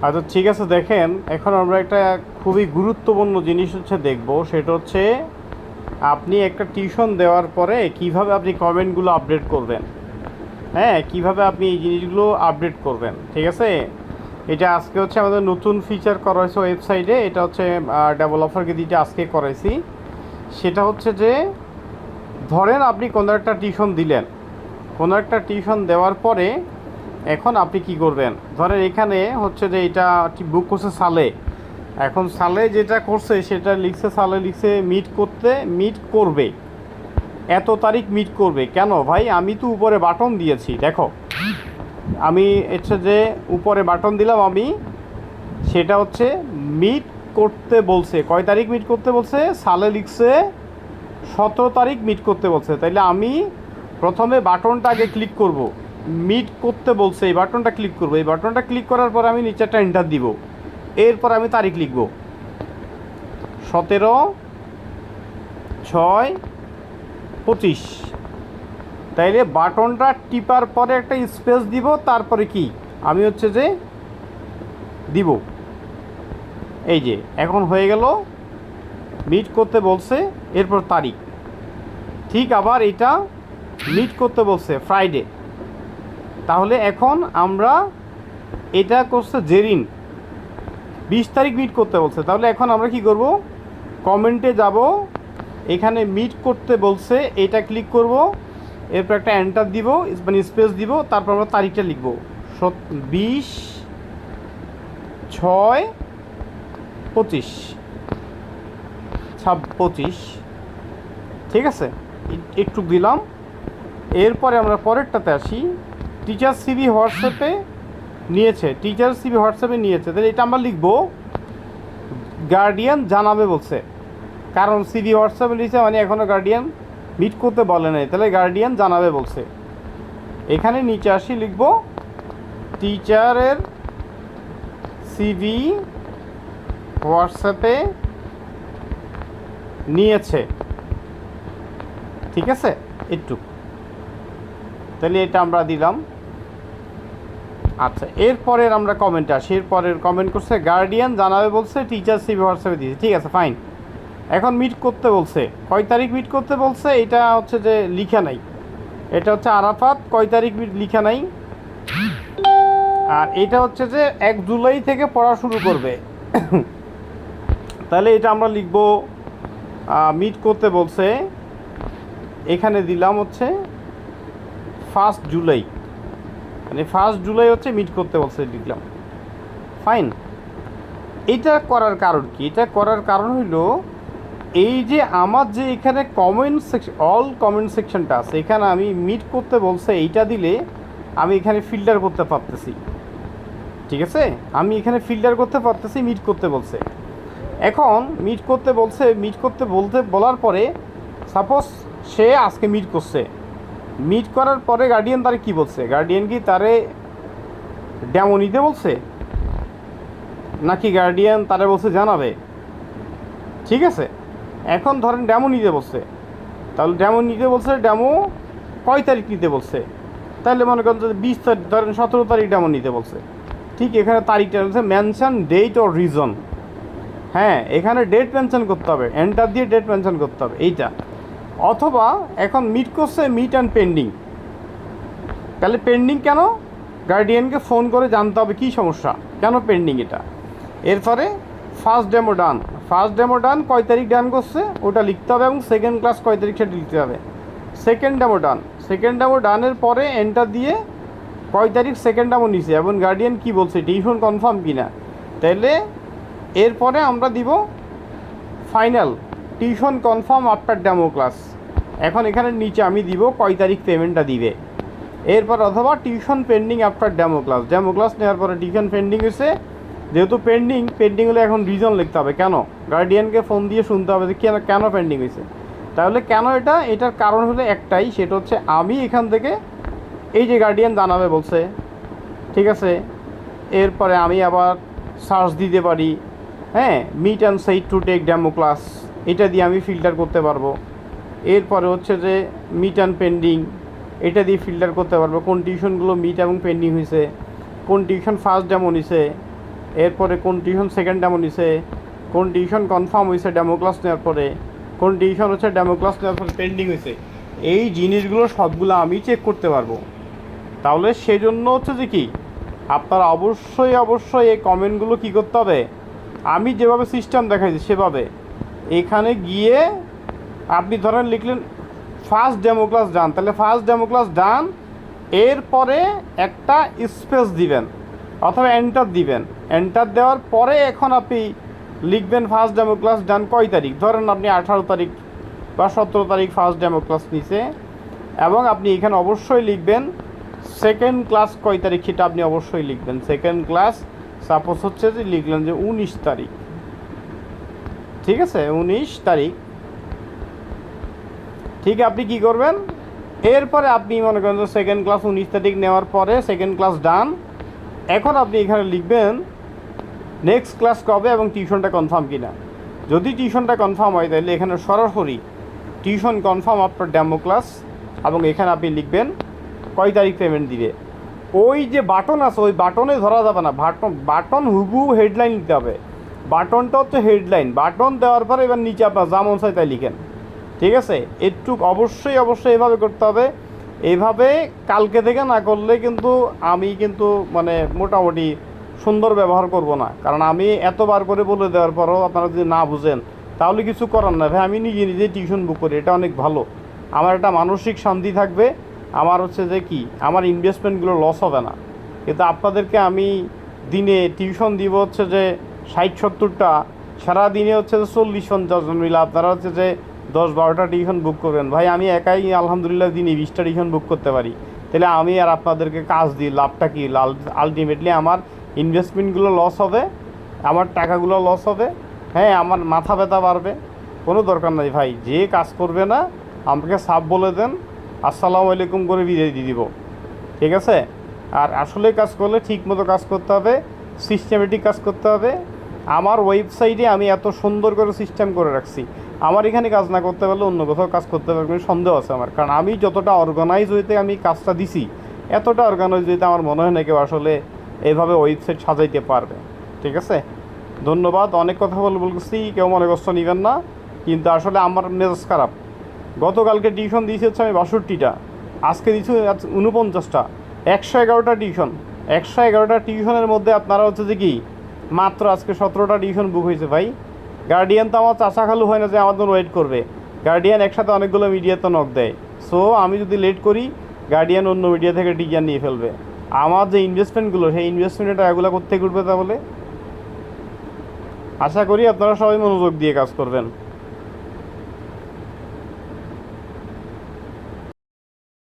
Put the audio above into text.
আচ্ছা ঠিক আছে, দেখেন এখন আমরা একটা খুবই গুরুত্বপূর্ণ জিনিস হচ্ছে দেখব, সেটা হচ্ছে আপনি একটা টিউশন দেওয়ার পরে কিভাবে আপনি কমেন্টগুলো আপডেট করবেন। হ্যাঁ, কিভাবে আপনি এই জিনিসগুলো আপডেট করবেন, ঠিক আছে। এটা আজকে হচ্ছে আমাদের নতুন ফিচার করা হয়েছে ওয়েবসাইটে, এটা হচ্ছে ডেভেলপারকে দিতে আজকে করাইছি। সেটা হচ্ছে যে ধরেন আপনি কোনো একটা টিউশন দিলেন, কোনো একটা টিউশন দেওয়ার পরে এখন আপনি কি করবেন, ধরেন এখানে হচ্ছে যে এটা বুক করছে সালে, এখন সালে যেটা করছে সেটা লিখছে, সালে লিখছে মিট করবে, এত তারিখ মিট করবে। কেন ভাই, আমি তো উপরে বাটন দিয়েছি, দেখো আমি হচ্ছে যে উপরে বাটন দিলাম আমি, সেটা হচ্ছে মিট করতে বলছে, কয় তারিখ মিট করতে বলছে, সালে লিখছে 17 তারিখ মিট করতে বলছে। তাইলে আমি প্রথমে বাটনটা আগে ক্লিক করব, মিট করতে বলছে এই বাটনটা ক্লিক করব, এই বাটনটা ক্লিক করার পর আমি নিচে একটা এন্টার দিব, এরপর আমি তারিখ লিখব 17/6/25। তাইলে বাটনটা টিপার পরে একটা স্পেস দিব, তারপরে কি আমি হচ্ছে যে দিব, এই যে এখন হয়ে গেল মিট করতে বলছে, এরপর তারিখ। ঠিক আবার এটা মিট করতে বলছে ফ্রাইডে, তাহলে এখন আমরা এটা করছে জেরিন 20 তারিখ মিট করতে বলছে, তাহলে এখন আমরা কি করব, কমেন্টে যাব, এখানে মিট করতে বলছে এটা ক্লিক করব, এরপর একটা এন্টার দিব মানে স্পেস দিব, তারপর আমরা তারিখটা লিখব 20/6/25 25, ঠিক আছে, একটু দিলাম। এরপরে আমরা পরেরটাতে আসি, টিচার সিভি হোয়াটসঅ্যাপে নিয়েছে, টিচার সিভি হোয়াটসঅ্যাপে নিয়েছে, তাহলে এটা আমরা লিখব গার্ডিয়ান জানাবে বলছে, কারণ সিভি হোয়াটসঅ্যাপে নিয়েছে মানে এখনও গার্ডিয়ান মিট করতে বলে নাই, তাহলে গার্ডিয়ান জানাবে বলছে। এখানে নিচে আসি, লিখব টিচারের সিভি হোয়াটসঅ্যাপে নিয়েছে, ঠিক আছে একটু, তাহলে এটা আমরা দিলাম। আচ্ছা, এরপরের আমরা কমেন্টে আসি, এরপরের কমেন্ট করছে গার্ডিয়ান জানাবে বলছে, টিচার সিভি হোয়াটসঅ্যাপে দিয়েছে, ঠিক আছে ফাইন। এখন মিট করতে বলছে, কয় তারিখ মিট করতে বলছে, এটা হচ্ছে যে লিখা নাই, এটা হচ্ছে আরাফাত কয় তারিখ মিট লিখা নাই, আর এটা হচ্ছে যে 1 জুলাই থেকে পড়া শুরু করবে। তাহলে এটা আমরা লিখব মিট করতে বলছে, এখানে দিলাম হচ্ছে 1 জুলাই, মানে 1 জুলাই হচ্ছে মিট করতে বলছে, লিখলাম ফাইন। এটা করার কারণ কি, এটা করার কারণ হইলো এই যে আমার যে এখানে কমেন্ট সেকশন, অল কমেন্ট সেকশনটা আছে, এখানে আমি মিট করতে বলছে এইটা দিলে আমি এখানে ফিল্টার করতে পারতেছি, ঠিক আছে, আমি এখানে ফিল্টার করতে পারতেছি মিট করতে বলছে। এখন মিট করতে বলছে, মিট করতে বলার পরে সাপোজ সে আজকে মিট করছে, মিট করার পরে গার্ডিয়ান তারে কি বলছে, গার্ডিয়ান কি তারে ডেমো নিতে বলছে, নাকি গার্ডিয়ান তারে বলছে জানাবে, ঠিক আছে। এখন ধরেন ডেমো নিতে বলছে, তাহলে ডেমো নিতে বলছে, ডেমো কয় তারিখ নিতে বলছে, তাহলে মনে করেন যদি 20 তারিখ, ধরেন 17 তারিখ ডেমো নিতে বলছে, ঠিক এখানে তারিখটা বলছে মেনশন ডেট অর রিজন, হ্যাঁ এখানে ডেট মেনশন করতে হবে, এন্টার দিয়ে ডেট মেনশন করতে হবে এইটা। অথবা এখন মিট করছে মিট অ্যান্ড পেন্ডিং, তাহলে পেন্ডিং কেন, গার্ডিয়ানকে ফোন করে জানতে হবে কী সমস্যা, কেন পেন্ডিং এটা। এরপরে ফার্স্ট ডেমো ডান, ফার্স্ট ডেমো ডান কয় তারিখ ডান করছে ওটা লিখতে হবে, এবং সেকেন্ড ক্লাস কয় তারিখ সেটা লিখতে হবে। সেকেন্ড ডেমো ডান, সেকেন্ড ডেমো ডানের পরে এন্টার দিয়ে কয় তারিখ সেকেন্ড ডেমো নিছে এবং গার্ডিয়ান কি বলছে, টিউশন কনফার্ম কি না। তাহলে এরপরে আমরা দিব final tuition confirm after demo class. এখন এখানে নিচে আমি দিব কয় তারিখ পেমেন্টটা দিবে। এরপর অথবা tuition pending after demo class, demo class নেওয়ার পরে টিউশন পেন্ডিং হয়েছে, যেহেতু পেন্ডিং হলে এখন রিজন লিখতে হবে, কেন, গার্ডিয়ানকে ফোন দিয়ে শুনতে হবে যে কেন পেন্ডিং হয়েছে। তাহলে কেন এটার কারণ হলো একটাই, সেটা হচ্ছে আমি এখান থেকে এই যে গার্ডিয়ান জানাবে বলছে, ঠিক আছে, এরপরে আমি আবার সার্চ দিতে পারি, হ্যাঁ meet and site to take demo class, এটা দিয়ে আমি ফিল্টার করতে পারবো। এরপরে হচ্ছে যে মিট অ্যান্ড পেন্ডিং, এটা দিয়ে ফিল্টার করতে পারবো কোন টিউশনগুলো মিট এবং পেন্ডিং হয়েছে, কোন টিউশন ফার্স্ট ডেমো নিছে। এরপরে কোন টিউশন সেকেন্ড ডেমো নিছে, কোন টিউশন কনফার্ম হয়েছে ডেমো ক্লাস নেওয়ার পরে, কোন টিউশন হচ্ছে ডেমো ক্লাস নেওয়ার পরে পেন্ডিং হয়েছে, এই জিনিসগুলো সবগুলো আমি চেক করতে পারবো। তাহলে সেজন্য হচ্ছে যে কি আপনারা অবশ্যই এই কমেন্টগুলো কী করতে হবে, আমি যেভাবে সিস্টেম দেখাইছি সেভাবে এখানে গিয়ে আপনি ধরেন লিখলেন ফার্স্ট ডেমো ক্লাস ডান, তাহলে ফার্স্ট ডেমো ক্লাস ডান, এরপরে একটা স্পেস দিবেন অথবা এন্টার দিবেন। এন্টার দেওয়ার পরে এখন আপনি লিখবেন ফার্স্ট ডেমো ক্লাস ডান কয় তারিখ, ধরেন আপনি 18 তারিখ বা 17 তারিখ ফার্স্ট ডেমো ক্লাস নিছে, এবং আপনি এখানে অবশ্যই লিখবেন সেকেন্ড ক্লাস কয় তারিখ সেটা আপনি অবশ্যই লিখবেন। সেকেন্ড ক্লাস সাপোজ হচ্ছে যে লিখলেন যে 19 তারিখ, ঠিক আছে 19 তারিখ। ঠিক আপনি কি করবেন, এরপরে আপনি মনে করেন যে সেকেন্ড ক্লাস 19 তারিখ নেওয়ার পরে সেকেন্ড ক্লাস ডান। এখন আপনি এখানে লিখবেন নেক্সট ক্লাস কবে এবং টিউশনটা কনফার্ম কিনা। যদি টিউশনটা কনফার্ম হয় তাহলে এখানে সরাসরি tuition confirm after demo class, এবং এখানে আপনি লিখবেন কয় তারিখ পেমেন্ট দিবে। ওই যে বাটন আছে ওই বাটনে ধরা যাবে না, বাটন হুবহু হেডলাইন দিতে হবে। বাটনটা হচ্ছে হেডলাইন, বাটন দেওয়ার পরে এবার নিচে আপনার যেমন চাই তাই লিখেন, ঠিক আছে। একটু অবশ্যই এভাবে করতে হবে। এইভাবে কালকে থেকে না করলে কিন্তু আমি কিন্তু মানে মোটামুটি সুন্দর ব্যবহার করব না, কারণ আমি এতবার করে বলে দেওয়ার পরও আপনারা যদি না বুঝেন তাহলে কিছু করার না। ভাই আমি নিজে টিউশন বুক করি, এটা অনেক ভালো, আমার একটা মানসিক শান্তি থাকবে, আমার হচ্ছে যে কি আমার ইনভেস্টমেন্টগুলো লস হবে না। কিন্তু আপনাদেরকে আমি দিনে টিউশন দিব হচ্ছে যে 60-70টা, সারাদিনে হচ্ছে যে 40-50 জন মিলে আপনারা হচ্ছে যে 10-12টা টিউশন বুক করবেন। ভাই আমি একাই আলহামদুলিল্লাহ দিনে 20টা টিউশন বুক করতে পারি, তাহলে আমি আর আপনাদেরকে কাজ দিই, লাভটা কি? আলটিমেটলি আমার ইনভেস্টমেন্টগুলো লস হবে, আমার টাকাগুলো লস হবে, হ্যাঁ আমার মাথা ব্যথা বাড়বে। কোনো দরকার নাই ভাই, যে কাজ করবে না আমাকে সাপ বলে দেন, আসসালামু আলাইকুম করে বিদায় দিয়ে দিব, ঠিক আছে। আর আসলে কাজ করলে ঠিক মতো কাজ করতে হবে, সিস্টেমেটিক কাজ করতে হবে। আমার ওয়েবসাইটে আমি এত সুন্দর করে সিস্টেম করে রাখছি, আমার এখানে কাজ না করতে পারলে অন্য কোথাও কাজ করতে পারবে সন্দেহ আছে আমার, কারণ আমি যতটা অর্গানাইজ হইতে আমি কাজটা দিছি, এতটা অর্গানাইজ হইতে আমার মনে হয় না কেউ আসলে এইভাবে ওয়েবসাইট সাজাইতে পারবে, ঠিক আছে। ধন্যবাদ, অনেক কথা বলছি, কেউ মনে কষ্ট নেবেন না, কিন্তু আসলে আমার মেজাজ খারাপ। গতকালকে টিউশন দিয়েছি হচ্ছে আমি 62টা, আজকে দিচ্ছি 49টা, 111টা টিউশন। 111টা টিউশনের মধ্যে আপনারা হচ্ছে যে কি মাত্র আজকে 17টা টিউশন বুক হয়েছে। ভাই গার্ডিয়ান তো আমার চাচা খালু হয় না যে আমার জন্য ওয়েট করবে, গার্ডিয়ান একসাথে অনেকগুলো মিডিয়াতে নক দেয়। সো আমি যদি লেট করি গার্ডিয়ান অন্য মিডিয়া থেকে টিচার নিয়ে ফেলবে, আমার যে ইনভেস্টমেন্টগুলো সেই ইনভেস্টমেন্টের টাকাগুলো কোত্থেকে উঠবে তাহলে। আশা করি আপনারা সবাই মনোযোগ দিয়ে কাজ করবেন।